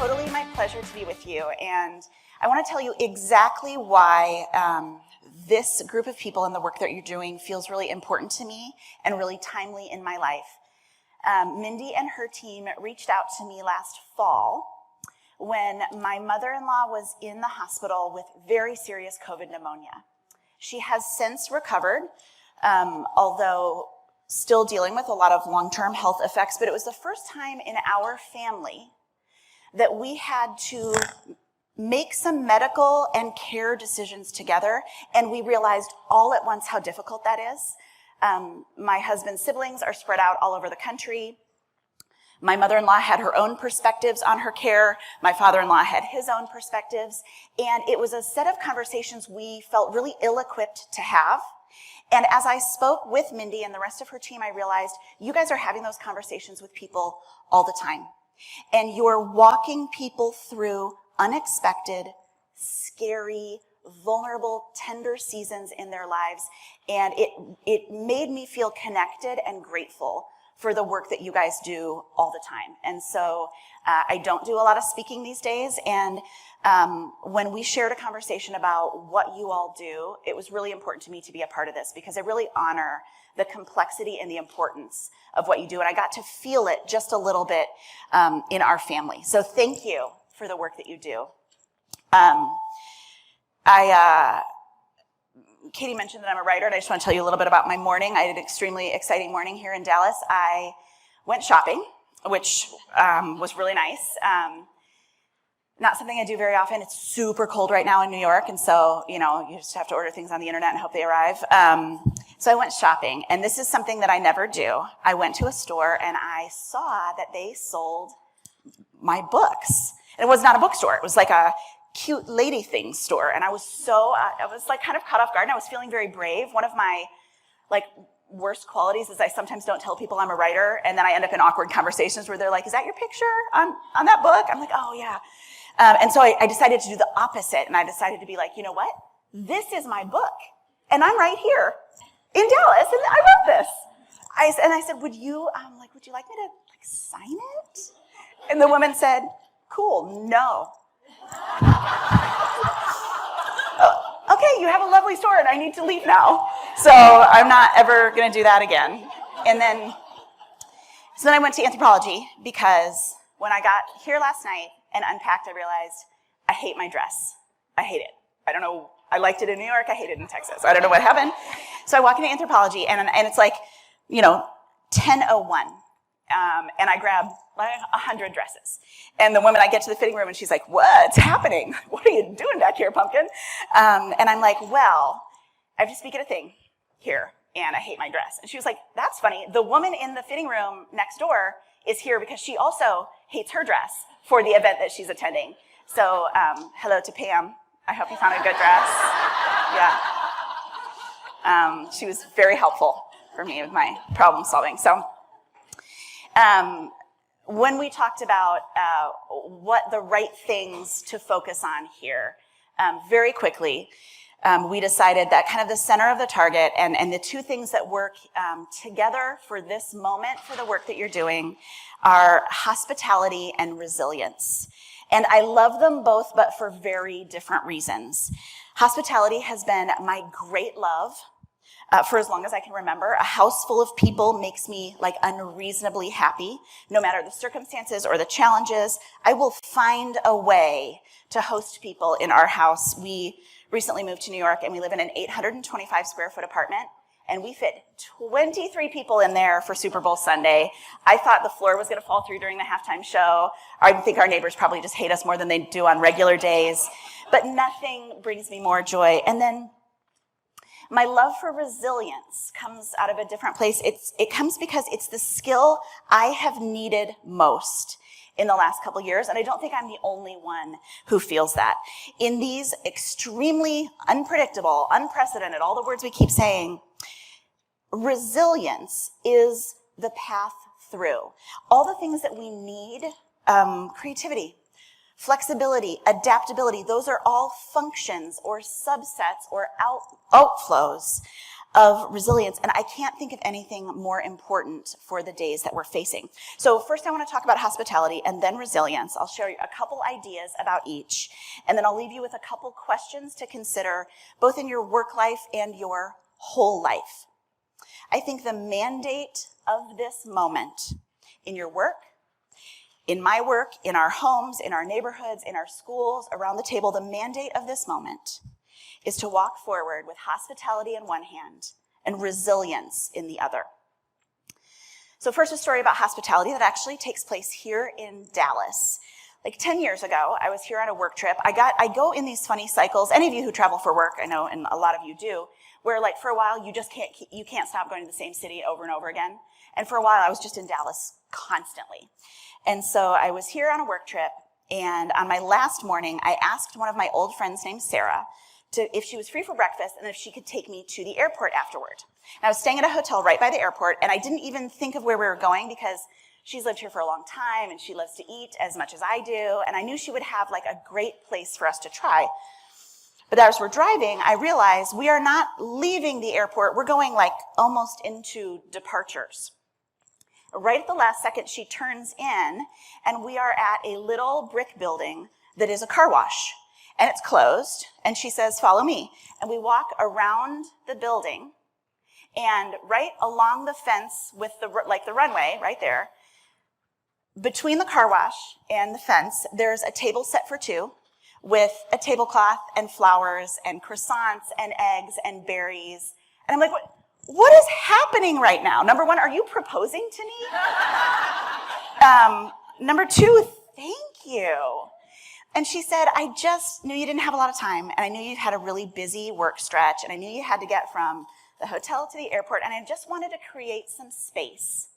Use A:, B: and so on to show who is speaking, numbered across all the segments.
A: totally my pleasure to be with you, and I want to tell you exactly why this group of people and the work that you're doing feels really important to me and really timely in my life. Mindy and her team reached out to me last fall when my mother-in-law was in the hospital with very serious COVID pneumonia. She has since recovered, although still dealing with a lot of long-term health effects, but it was the first time in our family that we had to make some medical and care decisions together, and we realized all at once how difficult that is. My husband's siblings are spread out all over the country. My mother-in-law had her own perspectives on her care. My father-in-law had his own perspectives. And it was a set of conversations we felt really ill-equipped to have. And as I spoke with Mindy and the rest of her team, I realized you guys are having those conversations with people all the time. And you're walking people through unexpected, scary, vulnerable, tender seasons in their lives. And it made me feel connected and grateful for the work that you guys do all the time. And so I don't do a lot of speaking these days. And when we shared a conversation about what you all do, it was really important to me to be a part of this because I really honor the complexity and the importance of what you do. And I got to feel it just a little bit in our family. So thank you for the work that you do. Katie mentioned that I'm a writer, and I just want to tell you a little bit about my morning. I had an extremely exciting morning here in Dallas. I went shopping, which was really nice. Not something I do very often. It's super cold right now in New York, and so, you just have to order things on the internet and hope they arrive. So I went shopping, and this is something that I never do. I went to a store, and I saw that they sold my books. And it was not a bookstore. It was like a cute lady things store. And I was kind of caught off guard, and I was feeling very brave. One of my worst qualities is I sometimes don't tell people I'm a writer, and then I end up in awkward conversations where they're like, is that your picture on that book? I'm like, oh yeah. And so I decided to do the opposite, and I decided to be like, you know what? This is my book, and I'm right here in Dallas, and I wrote this. I said, would you like me to sign it? And the woman said, cool, no. Okay, you have a lovely store, and I need to leave now. So I'm not ever going to do that again. So then I went to anthropology because when I got here last night and unpacked, I realized I hate my dress. I hate it. I don't know. I liked it in New York. I hate it in Texas. I don't know what happened. So I walk into anthropology, and it's 10:01. And I grab 100 dresses. And the woman, I get to the fitting room, and she's like, what's happening? What are you doing back here, pumpkin? And I'm like, well, I have to speak at a thing here, and I hate my dress. And she was like, that's funny. The woman in the fitting room next door is here because she also hates her dress for the event that she's attending. So hello to Pam. I hope you found a good dress. Yeah. She was very helpful for me with my problem solving. So when we talked about what the right things to focus on here, very quickly, we decided that kind of the center of the target and the two things that work together for this moment for the work that you're doing are hospitality and resilience. And I love them both, but for very different reasons. Hospitality has been my great love for as long as I can remember. A house full of people makes me unreasonably happy. No matter the circumstances or the challenges, I will find a way to host people in our house. We recently moved to New York, and we live in an 825 square foot apartment, and we fit 23 people in there for Super Bowl Sunday. I thought the floor was going to fall through during the halftime show. I think our neighbors probably just hate us more than they do on regular days, but nothing brings me more joy. And then my love for resilience comes out of a different place. It comes because it's the skill I have needed most in the last couple years, and I don't think I'm the only one who feels that. In these extremely unpredictable, unprecedented, all the words we keep saying, resilience is the path through. All the things that we need, creativity, flexibility, adaptability, those are all functions or subsets or outflows of resilience, and I can't think of anything more important for the days that we're facing. So first I want to talk about hospitality and then resilience. I'll share you a couple ideas about each, and then I'll leave you with a couple questions to consider both in your work life and your whole life. I think the mandate of this moment in your work, in my work, in our homes, in our neighborhoods, in our schools, around the table, the mandate of this moment is to walk forward with hospitality in one hand and resilience in the other. So first, a story about hospitality that actually takes place here in Dallas. Like 10 years ago, I was here on a work trip. I go in these funny cycles. Any of you who travel for work, I know, and a lot of you do, where like for a while you can't stop going to the same city over and over again. And for a while I was just in Dallas constantly. And so I was here on a work trip, and on my last morning, I asked one of my old friends named Sarah if she was free for breakfast and if she could take me to the airport afterward. And I was staying at a hotel right by the airport, and I didn't even think of where we were going because she's lived here for a long time and she loves to eat as much as I do, and I knew she would have like a great place for us to try. But as we're driving, I realized we are not leaving the airport. We're going like almost into departures. Right at the last second, she turns in, and we are at a little brick building that is a car wash. And it's closed, and she says, "Follow me." And we walk around the building, and right along the fence with the runway right there, between the car wash and the fence, there's a table set for two with a tablecloth and flowers and croissants and eggs and berries. And I'm like, what is happening right now? Number one, are you proposing to me? Number two, thank you. And she said, "I just knew you didn't have a lot of time, and I knew you had a really busy work stretch, and I knew you had to get from the hotel to the airport, and I just wanted to create some space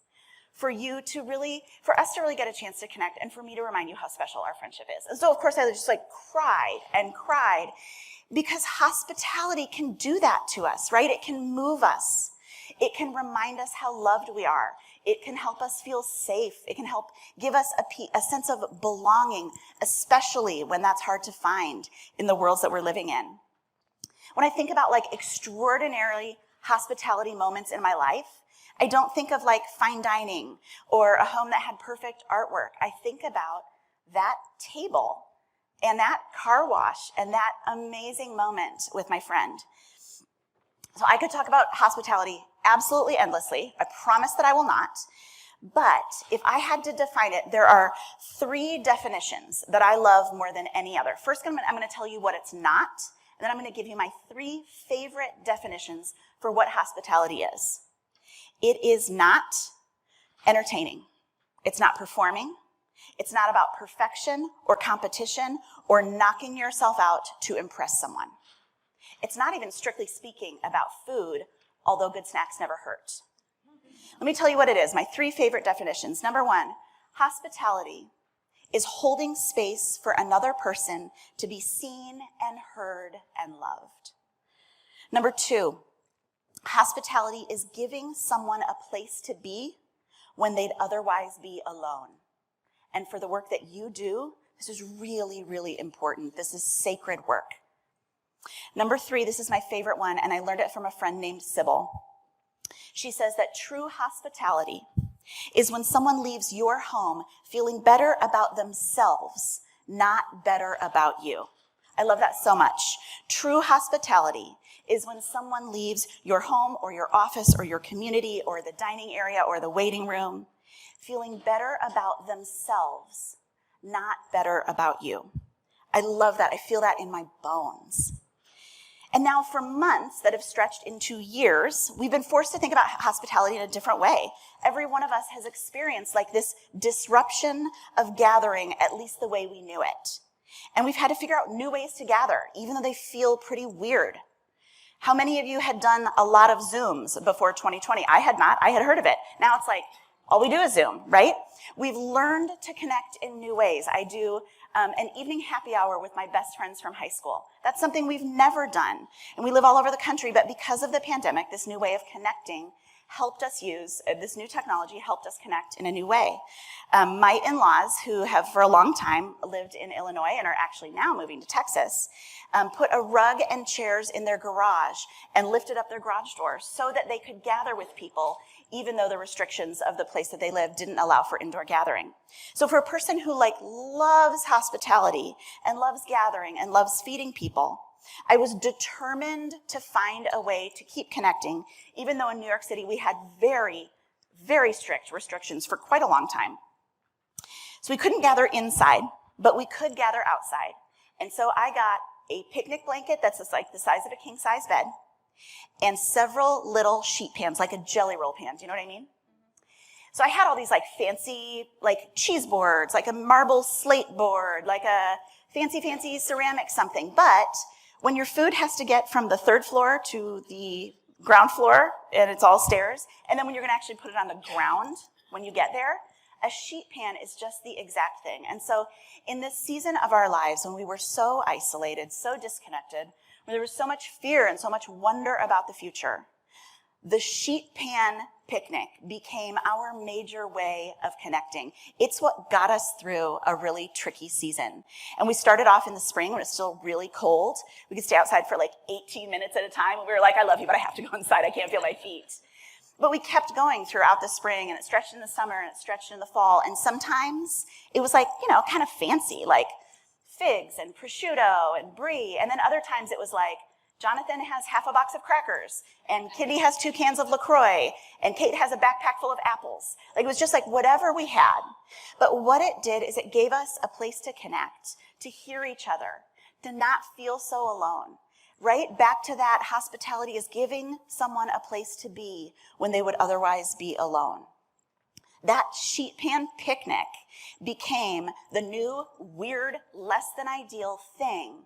A: for us to really get a chance to connect, and for me to remind you how special our friendship is." And so, of course, I just cried and cried, because hospitality can do that to us, right? It can move us. It can remind us how loved we are. It can help us feel safe. It can help give us a sense of belonging, especially when that's hard to find in the worlds that we're living in. When I think about extraordinarily hospitality moments in my life, I don't think of fine dining or a home that had perfect artwork. I think about that table and that car wash and that amazing moment with my friend. So I could talk about hospitality absolutely endlessly. I promise that I will not. But if I had to define it, there are 3 definitions that I love more than any other. First, I'm going to tell you what it's not, and then I'm going to give you my 3 favorite definitions for what hospitality is. It is not entertaining. It's not performing. It's not about perfection or competition or knocking yourself out to impress someone. It's not even strictly speaking about food, although good snacks never hurt. Let me tell you what it is, my 3 favorite definitions. Number 1, hospitality is holding space for another person to be seen and heard and loved. Number 2, hospitality is giving someone a place to be when they'd otherwise be alone. And for the work that you do, this is really, really important. This is sacred work. Number 3, this is my favorite one, and I learned it from a friend named Sybil. She says that true hospitality is when someone leaves your home feeling better about themselves, not better about you. I love that so much. True hospitality is when someone leaves your home or your office or your community or the dining area or the waiting room feeling better about themselves, not better about you. I love that. I feel that in my bones. And now for months that have stretched into years, we've been forced to think about hospitality in a different way. Every one of us has experienced this disruption of gathering, at least the way we knew it. And we've had to figure out new ways to gather, even though they feel pretty weird. How many of you had done a lot of Zooms before 2020? I had not. I had heard of it. Now it's all we do is Zoom, right? We've learned to connect in new ways. I do an evening happy hour with my best friends from high school. That's something we've never done. And we live all over the country, but because of the pandemic, this new way of connecting helped us this new technology helped us connect in a new way. My in-laws, who have for a long time lived in Illinois and are actually now moving to Texas, put a rug and chairs in their garage and lifted up their garage door so that they could gather with people, even though the restrictions of the place that they lived didn't allow for indoor gathering. So for a person who loves hospitality and loves gathering and loves feeding people, I was determined to find a way to keep connecting, even though in New York City we had very, very strict restrictions for quite a long time. So we couldn't gather inside, but we could gather outside. And so I got a picnic blanket that's like the size of a king-size bed, and several little sheet pans, like a jelly roll pan. Do you know what I mean? So I had all these fancy cheese boards, like a marble slate board, like a fancy ceramic something. But when your food has to get from the third floor to the ground floor, and it's all stairs, and then when you're going to actually put it on the ground when you get there, a sheet pan is just the exact thing. And so in this season of our lives, when we were so isolated, so disconnected, when there was so much fear and so much wonder about the future, the sheet pan picnic became our major way of connecting. It's what got us through a really tricky season. And we started off in the spring when it's still really cold. We could stay outside for 18 minutes at a time. And we were like, I love you, but I have to go inside. I can't feel my feet. But we kept going throughout the spring, and it stretched in the summer, and it stretched in the fall. And sometimes it was kind of fancy, like figs and prosciutto and brie. And then other times it was like, Jonathan has half a box of crackers, and Kitty has 2 cans of LaCroix, and Kate has a backpack full of apples. It was just whatever we had. But what it did is it gave us a place to connect, to hear each other, to not feel so alone. Right back to that, hospitality is giving someone a place to be when they would otherwise be alone. That sheet pan picnic became the new, weird, less than ideal thing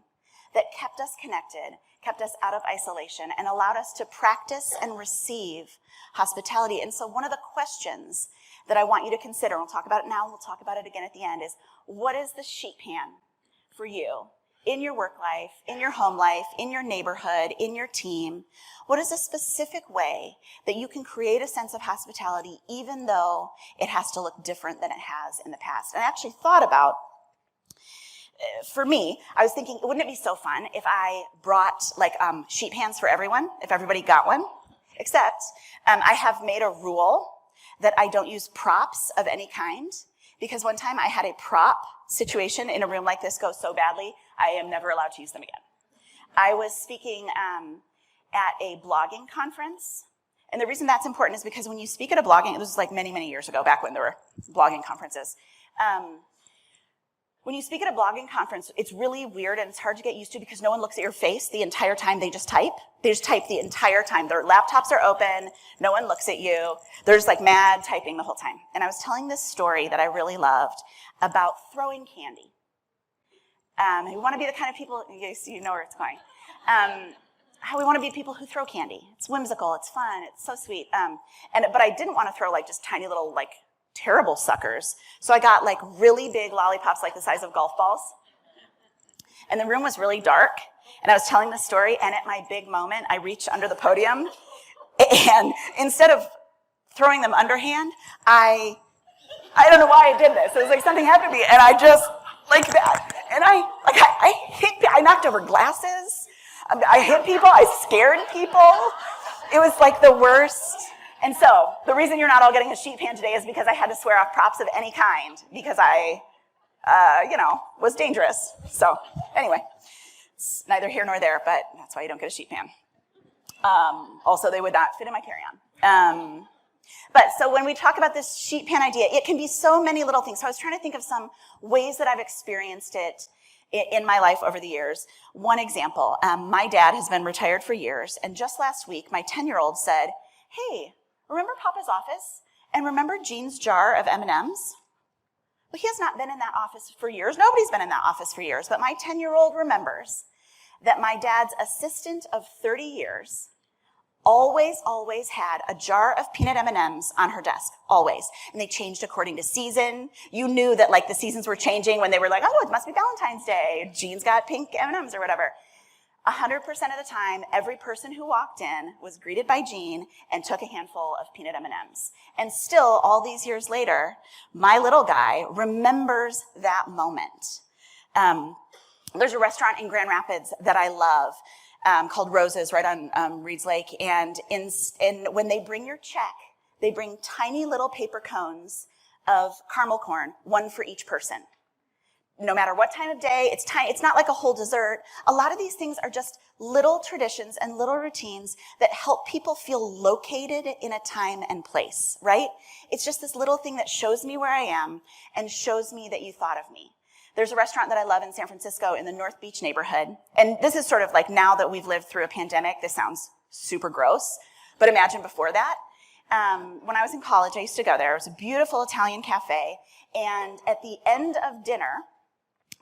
A: that kept us connected, kept us out of isolation, and allowed us to practice and receive hospitality. And so one of the questions that I want you to consider, and we'll talk about it now, and we'll talk about it again at the end, is what is the sheet pan for you? In your work life, in your home life, in your neighborhood, in your team, what is a specific way that you can create a sense of hospitality even though it has to look different than it has in the past? And I actually thought about, for me, I was thinking, wouldn't it be so fun if I brought sheet pans for everyone, if everybody got one? Except I have made a rule that I don't use props of any kind, because one time I had a prop situation in a room like this go so badly, I am never allowed to use them again. I was speaking at a blogging conference, and the reason that's important is because when you speak at a blogging, this was many, many years ago, back when there were blogging conferences. When you speak at a blogging conference, it's really weird and it's hard to get used to because no one looks at your face the entire time they just type. They just type the entire time. Their laptops are open. No one looks at you. They're just mad typing the whole time. And I was telling this story that I really loved about throwing candy. We want to be the kind of people, you know where it's going. How we want to be people who throw candy. It's whimsical. It's fun. It's so sweet. But I didn't want to throw just tiny little terrible suckers. So I got really big lollipops the size of golf balls. And the room was really dark. And I was telling this story, and at my big moment, I reached under the podium, and instead of throwing them underhand, I don't know why I did this. It was something happened to me, and I just, that. And I knocked over glasses. I hit people. I scared people. It was the worst. And so the reason you're not all getting a sheet pan today is because I had to swear off props of any kind because I, was dangerous. So anyway, it's neither here nor there, but that's why you don't get a sheet pan. Also, they would not fit in my carry-on. But so when we talk about this sheet pan idea, it can be so many little things. So I was trying to think of some ways that I've experienced it in my life over the years. One example, my dad has been retired for years, and just last week, my 10-year-old said, hey, remember Papa's office? And remember Gene's jar of M&Ms? Well, he has not been in that office for years. Nobody's been in that office for years. But my 10-year-old remembers that my dad's assistant of 30 years always had a jar of peanut M&Ms on her desk, always. And they changed according to season. You knew that the seasons were changing when they were oh, it must be Valentine's Day. Gene's got pink M&Ms or whatever. 100% of the time, every person who walked in was greeted by Jean and took a handful of peanut M&Ms. And still, all these years later, my little guy remembers that moment. There's a restaurant in Grand Rapids that I love called Roses right on Reeds Lake. And when they bring your check, they bring tiny little paper cones of caramel corn, one for each person. No matter what time of day, it's tiny. It's not like a whole dessert. A lot of these things are just little traditions and little routines that help people feel located in a time and place, right? It's just this little thing that shows me where I am and shows me that you thought of me. There's a restaurant that I love in San Francisco in the North Beach neighborhood. And this is sort of like now that we've lived through a pandemic, this sounds super gross. But imagine before that. When I was in college, I used to go there. It was a beautiful Italian cafe. And at the end of dinner,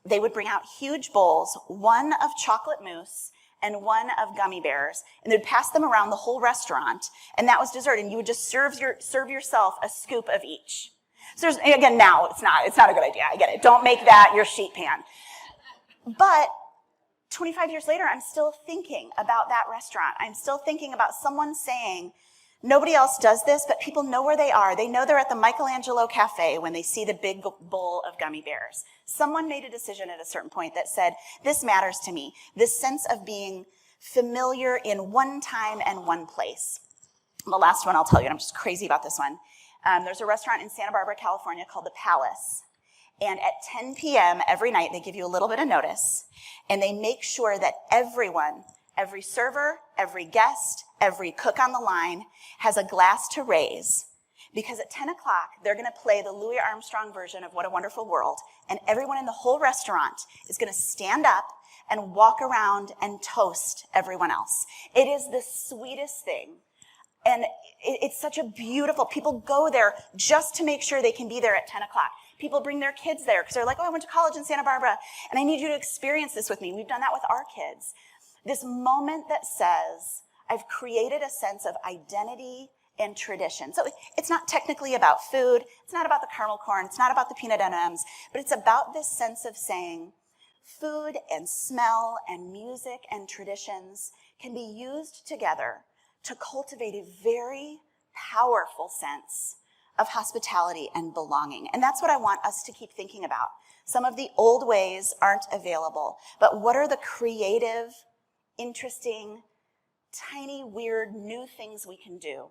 A: they would bring out huge bowls, one of chocolate mousse and one of gummy bears, and they'd pass them around the whole restaurant, and that was dessert, and you would just serve yourself a scoop of each. So again, now it's not a good idea. I get it. Don't make that your sheet pan. But 25 years later, I'm still thinking about that restaurant. I'm still thinking about someone saying, nobody else does this, but people know where they are. They know they're at the Michelangelo Cafe when they see the big bowl of gummy bears. Someone made a decision at a certain point that said, this matters to me. This sense of being familiar in one time and one place. The last one I'll tell you, and I'm just crazy about this one. There's a restaurant in Santa Barbara, California called The Palace. And at 10 p.m. every night, they give you a little bit of notice, and they make sure that everyone, every server, every guest, every cook on the line has a glass to raise, because at 10 o'clock, they're going to play the Louis Armstrong version of What a Wonderful World, and everyone in the whole restaurant is going to stand up and walk around and toast everyone else. It is the sweetest thing, and it's such a beautiful, people go there just to make sure they can be there at 10 o'clock. People bring their kids there because they're like, oh, I went to college in Santa Barbara, and I need you to experience this with me. We've done that with our kids. This moment that says, I've created a sense of identity and tradition. So it's not technically about food. It's not about the caramel corn. It's not about the peanut M&Ms. But it's about this sense of saying food and smell and music and traditions can be used together to cultivate a very powerful sense of hospitality and belonging. And that's what I want us to keep thinking about. Some of the old ways aren't available, but what are the creative, interesting, tiny, weird, new things we can do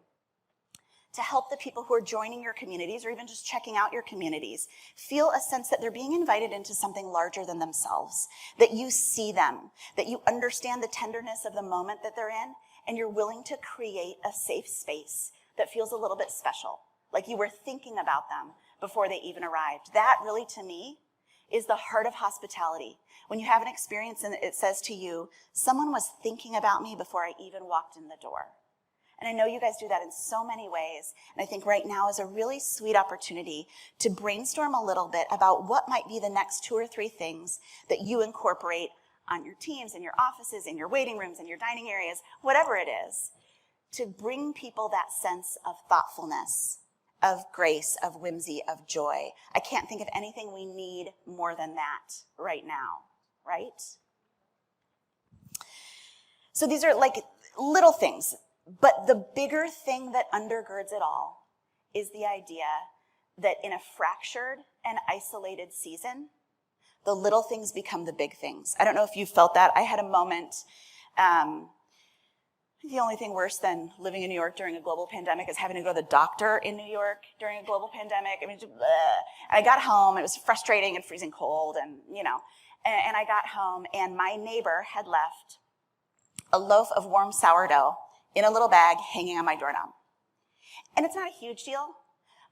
A: to help the people who are joining your communities or even just checking out your communities feel a sense that they're being invited into something larger than themselves, that you see them, that you understand the tenderness of the moment that they're in, and you're willing to create a safe space that feels a little bit special, like you were thinking about them before they even arrived. That really, to me, is the heart of hospitality. When you have an experience and it says to you, someone was thinking about me before I even walked in the door. And I know you guys do that in so many ways. And I think right now is a really sweet opportunity to brainstorm a little bit about what might be the next 2 or 3 things that you incorporate on your teams, in your offices, in your waiting rooms, in your dining areas, whatever it is, to bring people that sense of thoughtfulness, of grace, of whimsy, of joy. I can't think of anything we need more than that right now, right? So these are like little things, but the bigger thing that undergirds it all is the idea that in a fractured and isolated season, the little things become the big things. I don't know if you felt that. I had a moment. The only thing worse than living in New York during a global pandemic is having to go to the doctor in New York during a global pandemic. I mean, just, I got home. It was frustrating and freezing cold, and and I got home, and my neighbor had left a loaf of warm sourdough in a little bag hanging on my doorknob. And it's not a huge deal,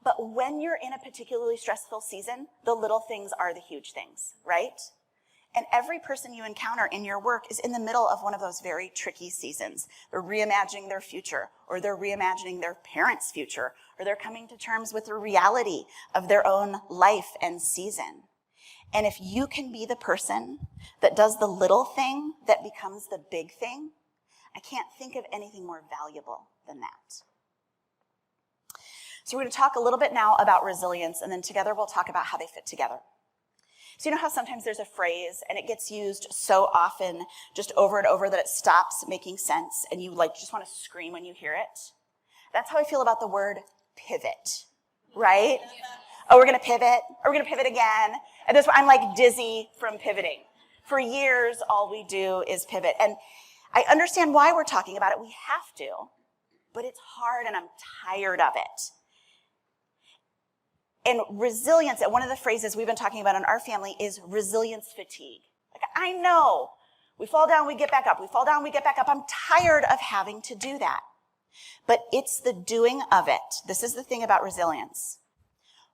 A: but when you're in a particularly stressful season, the little things are the huge things, right? And every person you encounter in your work is in the middle of one of those very tricky seasons. They're reimagining their future, or they're reimagining their parents' future, or they're coming to terms with the reality of their own life and season. And if you can be the person that does the little thing that becomes the big thing, I can't think of anything more valuable than that. So we're going to talk a little bit now about resilience, and then together we'll talk about how they fit together. So you know how sometimes there's a phrase and it gets used so often, just over and over, that it stops making sense and you just want to scream when you hear it? That's how I feel about the word pivot, right? Oh, we're going to pivot. Or we're going to pivot again. And this, I'm dizzy from pivoting. For years, all we do is pivot. And I understand why we're talking about it. We have to. But it's hard and I'm tired of it. And resilience, and one of the phrases we've been talking about in our family is resilience fatigue. I know. We fall down, we get back up. We fall down, we get back up. I'm tired of having to do that. But it's the doing of it. This is the thing about resilience.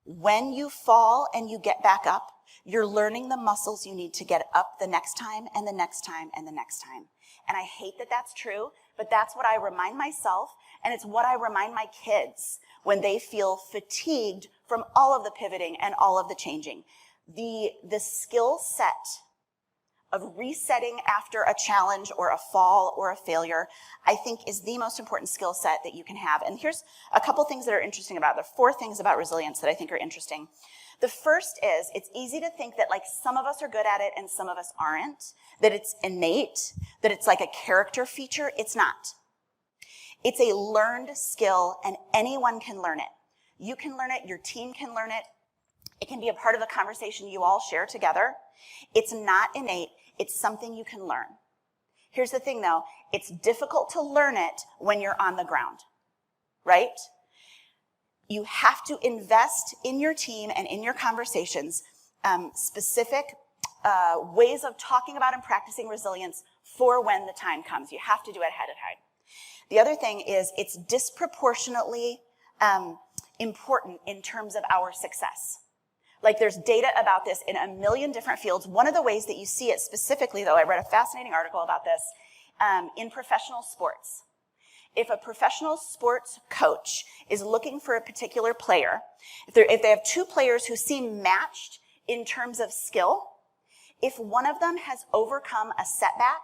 A: When you fall and you get back up, you're learning the muscles you need to get up the next time and the next time and the next time. And I hate that that's true, but that's what I remind myself, and it's what I remind my kids when they feel fatigued from all of the pivoting and all of the changing. The skill set of resetting after a challenge or a fall or a failure, I think is the most important skill set that you can have. And here's a couple things that are interesting about it. There are 4 things about resilience that I think are interesting. The first is, it's easy to think that some of us are good at it and some of us aren't, that it's innate, that it's like a character feature. It's not. It's a learned skill and anyone can learn it. You can learn it, your team can learn it. It can be a part of the conversation you all share together. It's not innate, it's something you can learn. Here's the thing though, it's difficult to learn it when you're on the ground, right? You have to invest in your team and in your conversations specific ways of talking about and practicing resilience for when the time comes. You have to do it ahead of time. The other thing is it's disproportionately important in terms of our success. There's data about this in a million different fields. One of the ways that you see it specifically, though, I read a fascinating article about this, in professional sports. If a professional sports coach is looking for a particular player, if they have 2 players who seem matched in terms of skill, if one of them has overcome a setback,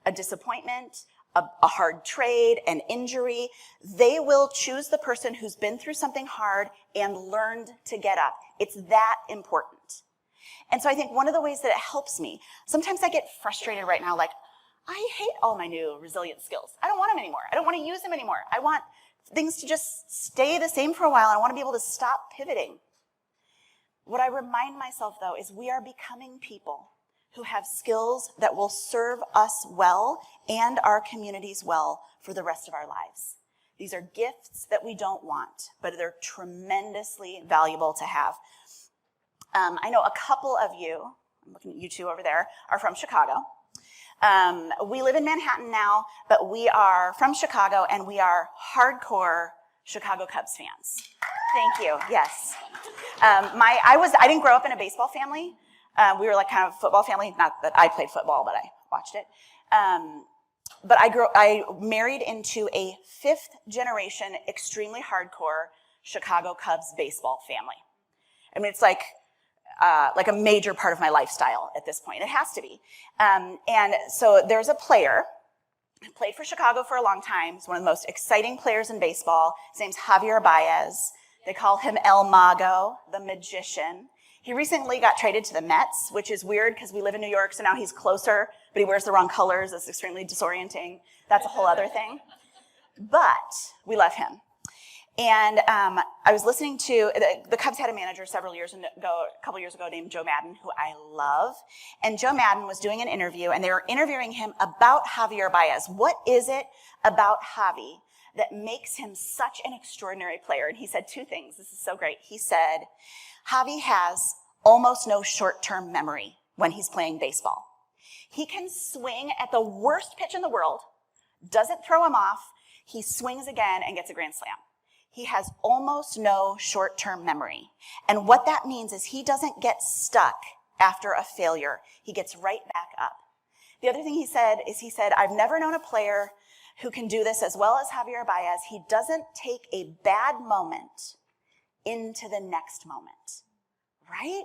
A: a disappointment, a hard trade, an injury, they will choose the person who's been through something hard and learned to get up. It's that important. And so I think one of the ways that it helps me, sometimes I get frustrated right now, I hate all my new resilience skills. I don't want them anymore. I don't want to use them anymore. I want things to just stay the same for a while. I want to be able to stop pivoting. What I remind myself, though, is we are becoming people who have skills that will serve us well and our communities well for the rest of our lives. These are gifts that we don't want, but they're tremendously valuable to have. I know a couple of you, I'm looking at you 2 over there, are from Chicago. We live in Manhattan now, but we are from Chicago and we are hardcore Chicago Cubs fans. Thank you, yes. I didn't grow up in a baseball family. We were kind of a football family. Not that I played football, but I watched it. But I married into a 5th generation, extremely hardcore Chicago Cubs baseball family. I mean, it's like a major part of my lifestyle at this point. It has to be. And so there's a player who played for Chicago for a long time. He's one of the most exciting players in baseball. His name's Javier Baez. They call him El Mago, the magician. He recently got traded to the Mets, which is weird because we live in New York, so now he's closer, but he wears the wrong colors. It's extremely disorienting. That's a whole other thing. But we love him. And I was listening to, the Cubs had a manager a couple years ago named Joe Madden, who I love. And Joe Madden was doing an interview, and they were interviewing him about Javier Baez. What is it about Javi that makes him such an extraordinary player? And he said 2 things. This is so great. He said, Javi has almost no short-term memory when he's playing baseball. He can swing at the worst pitch in the world, doesn't throw him off, he swings again and gets a grand slam. He has almost no short-term memory. And what that means is he doesn't get stuck after a failure. He gets right back up. The other thing he said, I've never known a player who can do this as well as Javier Baez. He doesn't take a bad moment into the next moment, right?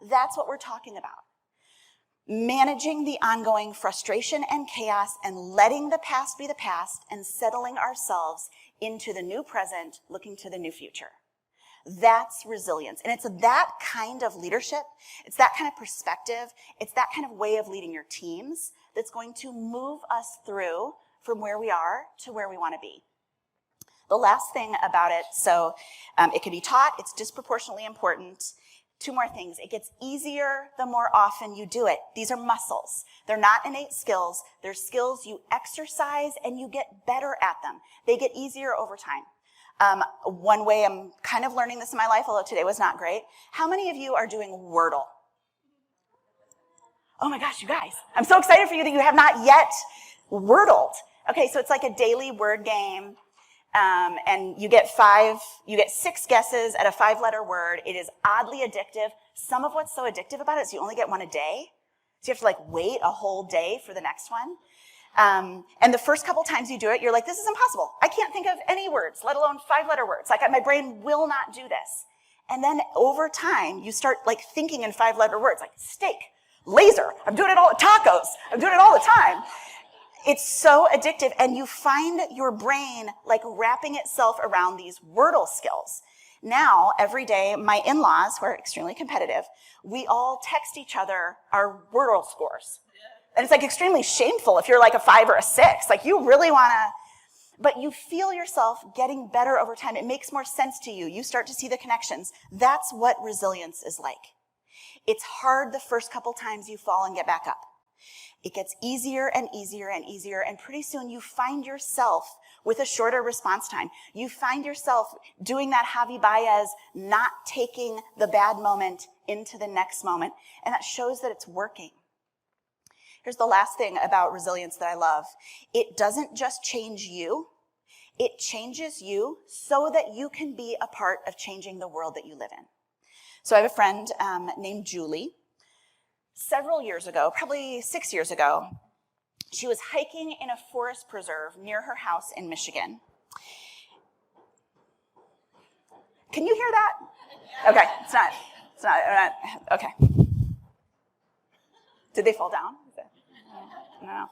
A: That's what we're talking about. Managing the ongoing frustration and chaos and letting the past be the past and settling ourselves into the new present, looking to the new future. That's resilience. And it's that kind of leadership, it's that kind of perspective, it's that kind of way of leading your teams that's going to move us through from where we are to where we want to be. The last thing about it, so it can be taught, it's disproportionately important. Two more things. It gets easier the more often you do it. These are muscles. They're not innate skills. They're skills you exercise and you get better at them. They get easier over time. One way I'm kind of learning this in my life, although today was not great. How many of you are doing Wordle? Oh my gosh, you guys. I'm so excited for you that you have not yet Wordled. Okay, so it's like a daily word game. And you get 6 guesses at a 5-letter word. It is oddly addictive. Some of what's so addictive about it is you only get one a day. So you have to wait a whole day for the next one. And the first couple times you do it, you're like, this is impossible. I can't think of any words, let alone 5-letter words. My brain will not do this. And then over time, you start thinking in 5-letter words, like steak, laser. I'm doing it all, tacos. I'm doing it all the time. It's so addictive, and you find your brain wrapping itself around these Wordle skills. Now, every day, my in-laws, who are extremely competitive, we all text each other our Wordle scores. And it's extremely shameful if you're a 5 or a 6. You really want to, but you feel yourself getting better over time. It makes more sense to you. You start to see the connections. That's what resilience is like. It's hard the first couple times you fall and get back up. It gets easier and easier and easier, and pretty soon you find yourself with a shorter response time. You find yourself doing that Javi Baez, not taking the bad moment into the next moment, and that shows that it's working. Here's the last thing about resilience that I love. It doesn't just change you, it changes you so that you can be a part of changing the world that you live in. So I have a friend named Julie. Several years ago, probably 6 years ago, she was hiking in a forest preserve near her house in Michigan. Can you hear that? Okay, it's not, okay. Did they fall down? No.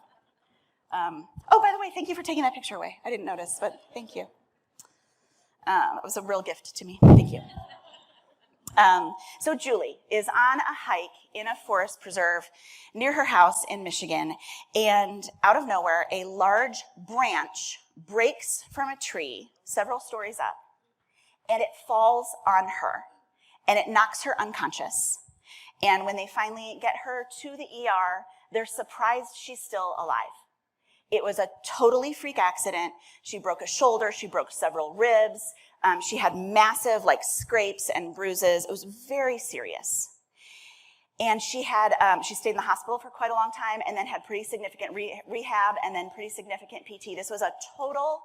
A: Oh, by the way, thank you for taking that picture away. I didn't notice, but thank you. It was a real gift to me. Thank you. So Julie is on a hike in a forest preserve near her house in Michigan, and out of nowhere, a large branch breaks from a tree several stories up, and it falls on her, and it knocks her unconscious. And when they finally get her to the ER, they're surprised she's still alive. It was a totally freak accident. She broke a shoulder, she broke several ribs, she had massive scrapes and bruises. It was very serious. And she stayed in the hospital for quite a long time and then had pretty significant rehab and then pretty significant PT. This was a total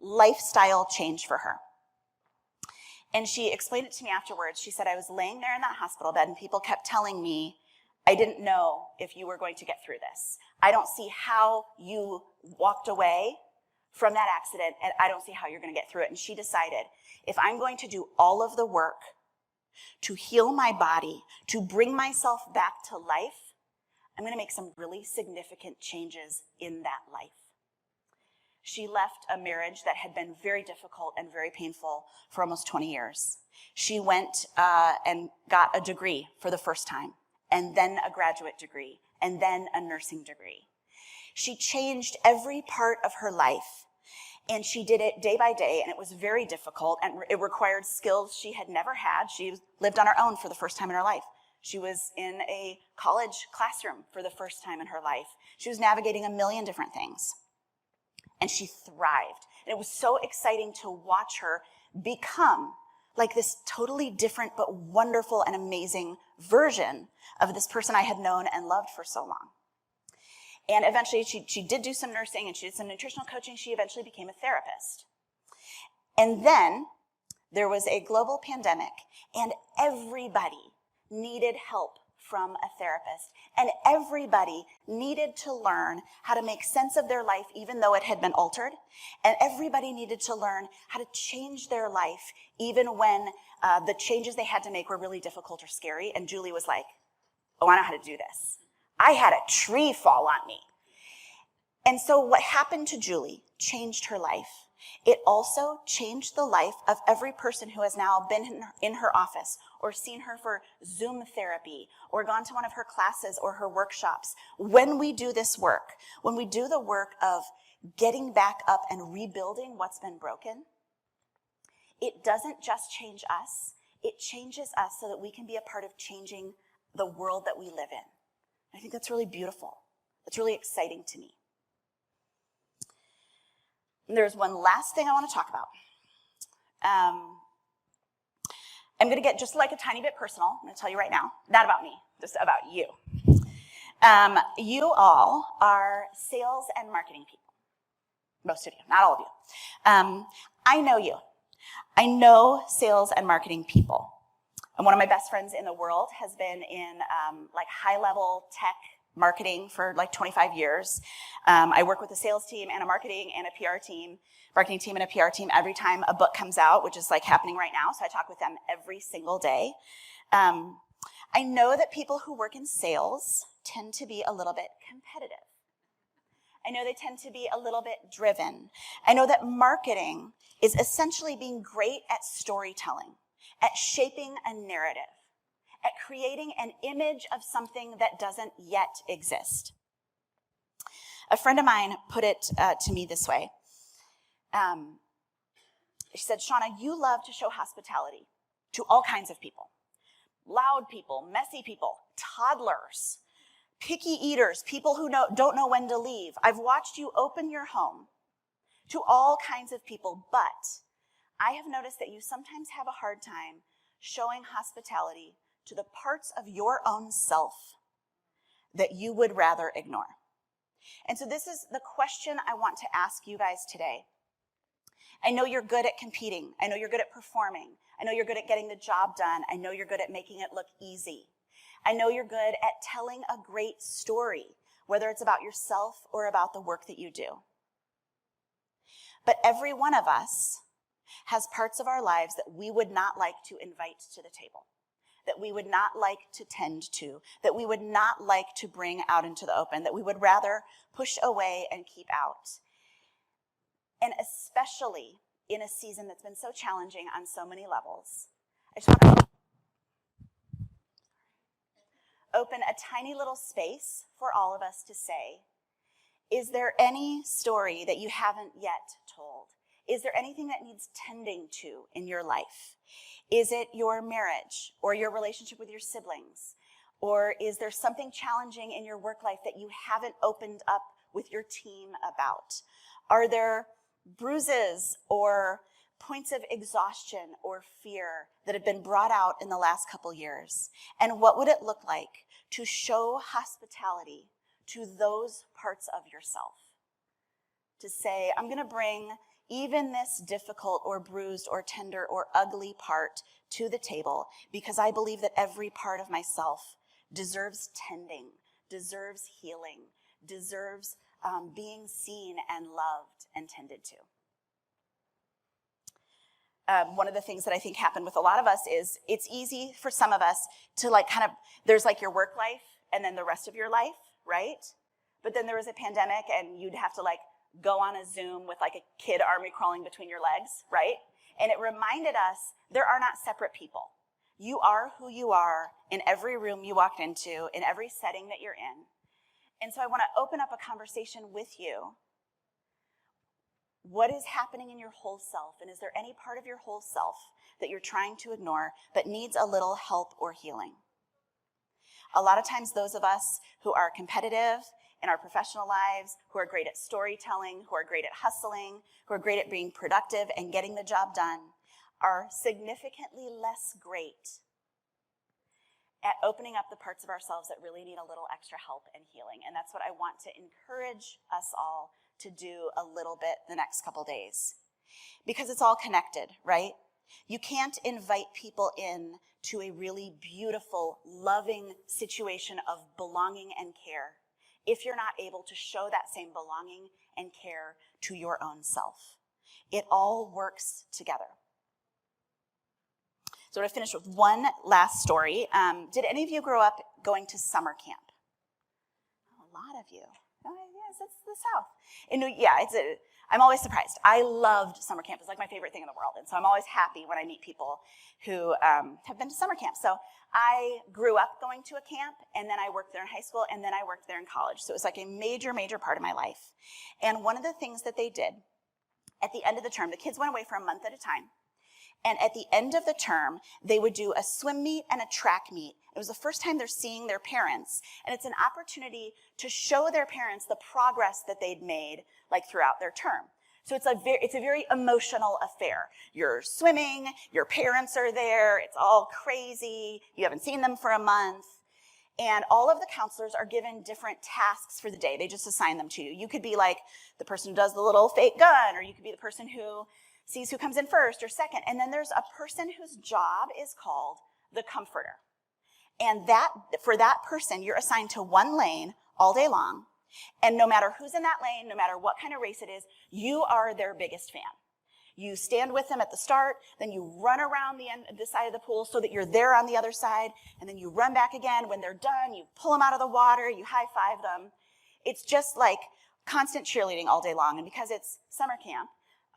A: lifestyle change for her. And she explained it to me afterwards. She said, I was laying there in that hospital bed and people kept telling me, I didn't know if you were going to get through this. I don't see how you walked away from that accident, and I don't see how you're going to get through it. And she decided, if I'm going to do all of the work to heal my body, to bring myself back to life, I'm going to make some really significant changes in that life. She left a marriage that had been very difficult and very painful for almost 20 years. She went and got a degree for the first time, and then a graduate degree, and then a nursing degree. She changed every part of her life, and she did it day by day, and it was very difficult, and it required skills she had never had. She lived on her own for the first time in her life. She was in a college classroom for the first time in her life. She was navigating a million different things, and she thrived. And it was so exciting to watch her become this totally different but wonderful and amazing version of this person I had known and loved for so long. And eventually she did do some nursing and she did some nutritional coaching. She eventually became a therapist. And then there was a global pandemic and everybody needed help from a therapist. And everybody needed to learn how to make sense of their life even though it had been altered. And everybody needed to learn how to change their life even when the changes they had to make were really difficult or scary. And Julie was like, oh, I know how to do this. I had a tree fall on me. And so what happened to Julie changed her life. It also changed the life of every person who has now been in her office or seen her for Zoom therapy or gone to one of her classes or her workshops. When we do this work, when we do the work of getting back up and rebuilding what's been broken, it doesn't just change us, it changes us so that we can be a part of changing the world that we live in. I think that's really beautiful. That's really exciting to me. There's one last thing I want to talk about. I'm going to get just like a tiny bit personal. I'm going to tell you right now, not about me, just about you. You all are sales and marketing people. Most of you, not all of you. I know you. I know sales and marketing people. And one of my best friends in the world has been in like high-level tech marketing for like 25 years. I work with a sales team and a marketing and a marketing team and a PR team every time a book comes out, which is like happening right now. So I talk with them every single day. I know that people who work in sales tend to be a little bit competitive. I know they tend to be a little bit driven. I know that marketing is essentially being great at storytelling, at shaping a narrative, at creating an image of something that doesn't yet exist. A friend of mine put it to me this way. She said, Shauna, you love to show hospitality to all kinds of people. Loud people, messy people, toddlers, picky eaters, people who don't know when to leave. I've watched you open your home to all kinds of people, but I have noticed that you sometimes have a hard time showing hospitality to the parts of your own self that you would rather ignore. And so this is the question I want to ask you guys today. I know you're good at competing. I know you're good at performing. I know you're good at getting the job done. I know you're good at making it look easy. I know you're good at telling a great story, whether it's about yourself or about the work that you do. But every one of us has parts of our lives that we would not like to invite to the table, that we would not like to tend to, that we would not like to bring out into the open, that we would rather push away and keep out. And especially in a season that's been so challenging on so many levels, I just want to open a tiny little space for all of us to say, is there any story that you haven't yet told? Is there anything that needs tending to in your life? Is it your marriage or your relationship with your siblings? Or is there something challenging in your work life that you haven't opened up with your team about? Are there bruises or points of exhaustion or fear that have been brought out in the last couple years? And what would it look like to show hospitality to those parts of yourself? To say, I'm going to bring even this difficult or bruised or tender or ugly part to the table because I believe that every part of myself deserves tending, deserves healing, deserves being seen and loved and tended to. One of the things that I think happened with a lot of us is it's easy for some of us to there's like your work life and then the rest of your life, right? But then there was a pandemic and you'd have to go on a Zoom with a kid army crawling between your legs, right? And it reminded us there are not separate people. You are who you are in every room you walked into, in every setting that you're in. And so I want to open up a conversation with you. What is happening in your whole self? And is there any part of your whole self that you're trying to ignore but needs a little help or healing? A lot of times those of us who are competitive in our professional lives, who are great at storytelling, who are great at hustling, who are great at being productive and getting the job done, are significantly less great at opening up the parts of ourselves that really need a little extra help and healing. And that's what I want to encourage us all to do a little bit the next couple days. Because it's all connected, right? You can't invite people in to a really beautiful, loving situation of belonging and care if you're not able to show that same belonging and care to your own self. It all works together. So I'm going to finish with one last story. Did any of you grow up going to summer camp? A lot of you. Oh, yes, it's the South. I'm always surprised. I loved summer camp. It's like my favorite thing in the world. And so I'm always happy when I meet people who have been to summer camp. So I grew up going to a camp, and then I worked there in high school, and then I worked there in college. So it was like a major, major part of my life. And one of the things that they did at the end of the term, the kids went away for a month at a time. And at the end of the term, they would do a swim meet and a track meet. It was the first time they're seeing their parents, and it's an opportunity to show their parents the progress that they'd made throughout their term. So it's a very emotional affair. You're swimming, your parents are there, it's all crazy, you haven't seen them for a month, and all of the counselors are given different tasks for the day. They just assign them to you. You could be like the person who does the little fake gun, or you could be the person who sees who comes in first or second. And then there's a person whose job is called the comforter. And for that person, you're assigned to one lane all day long. And no matter who's in that lane, no matter what kind of race it is, you are their biggest fan. You stand with them at the start, then you run around the side of the pool so that you're there on the other side, and then you run back again. When they're done, you pull them out of the water, you high-five them. It's just like constant cheerleading all day long. And because it's summer camp,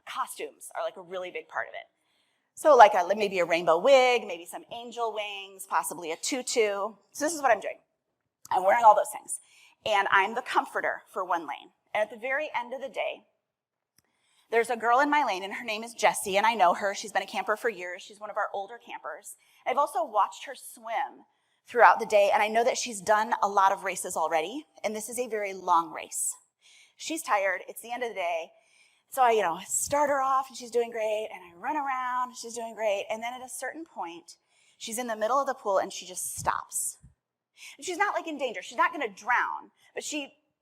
A: costumes are a really big part of it. So maybe a rainbow wig, maybe some angel wings, possibly a tutu. So this is what I'm doing. I'm wearing all those things. And I'm the comforter for one lane. And at the very end of the day, there's a girl in my lane, and her name is Jessie, and I know her. She's been a camper for years. She's one of our older campers. I've also watched her swim throughout the day, and I know that she's done a lot of races already, and this is a very long race. She's tired. It's the end of the day. So I, start her off, and she's doing great, and I run around, and she's doing great, and then at a certain point, she's in the middle of the pool, and she just stops. And she's not in danger. She's not going to drown, but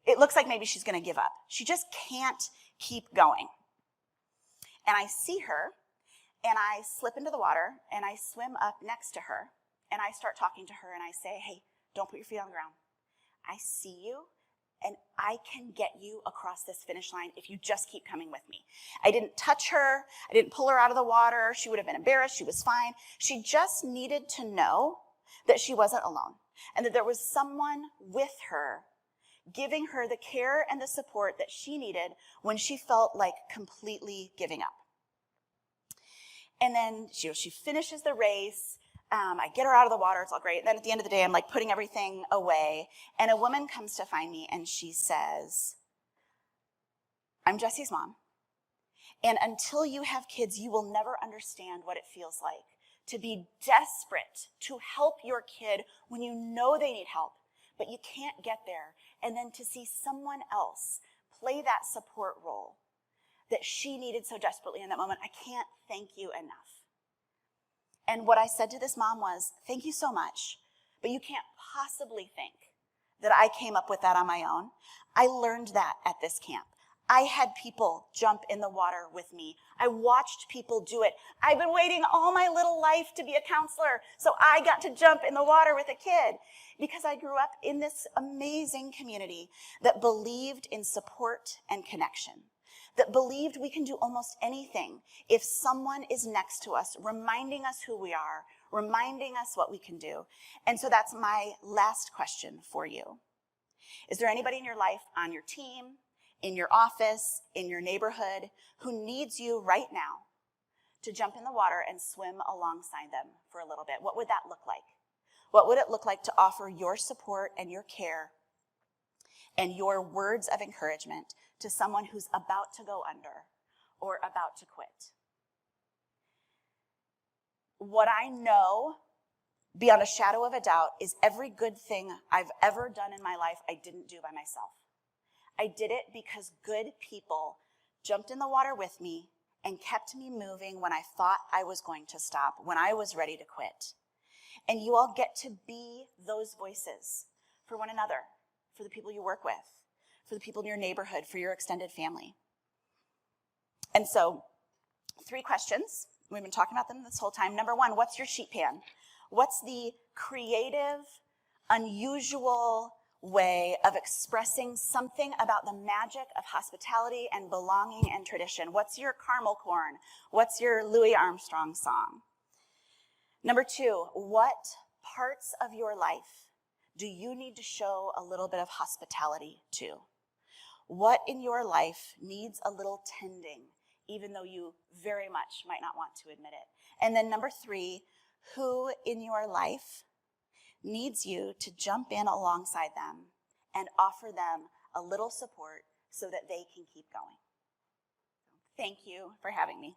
A: it looks like maybe she's going to give up. She just can't keep going. And I see her, and I slip into the water, and I swim up next to her, and I start talking to her, and I say, hey, don't put your feet on the ground. I see you, and I can get you across this finish line if you just keep coming with me. I didn't touch her. I didn't pull her out of the water. She would have been embarrassed. She was fine. She just needed to know that she wasn't alone and that there was someone with her giving her the care and the support that she needed when she felt like completely giving up. And then she finishes the race. I get her out of the water. It's all great. And then at the end of the day, I'm putting everything away. And a woman comes to find me, and she says, I'm Jessie's mom. And until you have kids, you will never understand what it feels like to be desperate to help your kid when you know they need help, but you can't get there. And then to see someone else play that support role that she needed so desperately in that moment, I can't thank you enough. And what I said to this mom was, thank you so much, but you can't possibly think that I came up with that on my own. I learned that at this camp. I had people jump in the water with me. I watched people do it. I've been waiting all my little life to be a counselor, so I got to jump in the water with a kid because I grew up in this amazing community that believed in support and connection, that believed we can do almost anything if someone is next to us, reminding us who we are, reminding us what we can do. And so that's my last question for you. Is there anybody in your life, on your team, in your office, in your neighborhood, who needs you right now to jump in the water and swim alongside them for a little bit? What would that look like? What would it look like to offer your support and your care and your words of encouragement to someone who's about to go under or about to quit? What I know beyond a shadow of a doubt is every good thing I've ever done in my life, I didn't do by myself. I did it because good people jumped in the water with me and kept me moving when I thought I was going to stop, when I was ready to quit. And you all get to be those voices for one another, for the people you work with, for the people in your neighborhood, for your extended family. And so, 3 questions. We've been talking about them this whole time. Number 1, what's your sheet pan? What's the creative, unusual way of expressing something about the magic of hospitality and belonging and tradition? What's your caramel corn? What's your Louis Armstrong song? Number 2, what parts of your life do you need to show a little bit of hospitality to? What in your life needs a little tending, even though you very much might not want to admit it? And then number 3, who in your life needs you to jump in alongside them and offer them a little support so that they can keep going? Thank you for having me.